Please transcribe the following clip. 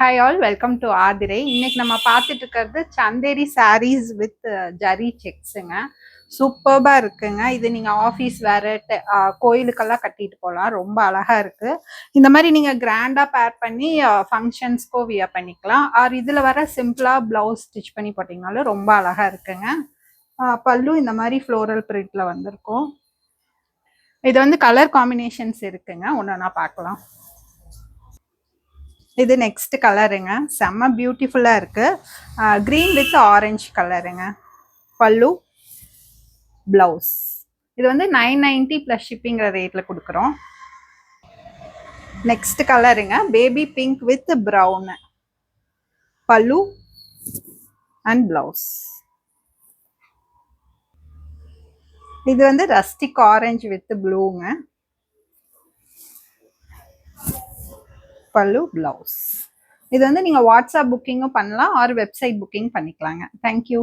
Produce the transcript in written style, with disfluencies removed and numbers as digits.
Hi all, welcome to Aathirai. இன்னைக்கு நம்ம பார்த்துட்டு இருக்கிறது சந்தேரி சாரீஸ் வித் ஜரி செக்ஸுங்க. சூப்பர்பா இருக்குங்க. இது நீங்க ஆஃபீஸ் வேற கோயிலுக்கெல்லாம் கட்டிட்டு போகலாம். ரொம்ப அழகா இருக்கு. இந்த மாதிரி நீங்க கிராண்டா பேர் பண்ணி ஃபங்க்ஷன்ஸ்க்கோ வியர் பண்ணிக்கலாம். ஆர் இதுல வர சிம்பிளா பிளவுஸ் ஸ்டிச் பண்ணி போட்டீங்கனாலும் ரொம்ப அழகா இருக்குங்க. பல்லு இந்த மாதிரி ஃப்ளோரல் பிரிண்ட்ல வந்திருக்கும். இது வந்து கலர் காம்பினேஷன்ஸ் இருக்குங்க. ஒன்னொன்னா பார்க்கலாம். இது நெக்ஸ்ட் கலருங்க. செம்ம பியூட்டிஃபுல்லா இருக்கு. கிரீன் வித் ஆரஞ்சு கலருங்க. பல்லு, பிளவுஸ். இது வந்து 990 பிளஸ் ஷிப்பிங்கிற ரேட்ல கொடுக்குறோம். நெக்ஸ்ட் கலருங்க. Baby pink with brown. பல்லு அண்ட் பிளவுஸ். இது வந்து ரஸ்டிக் ஆரஞ்சு வித் ப்ளூங்க. பல்லு, பிளவுஸ். இது வந்து நீங்க வாட்ஸ்அப் புக்கிங்கும் பண்ணலாம் ஆர் வெப்சைட் புக்கிங் பண்ணிக்கலாங்க. தேங்க்யூ.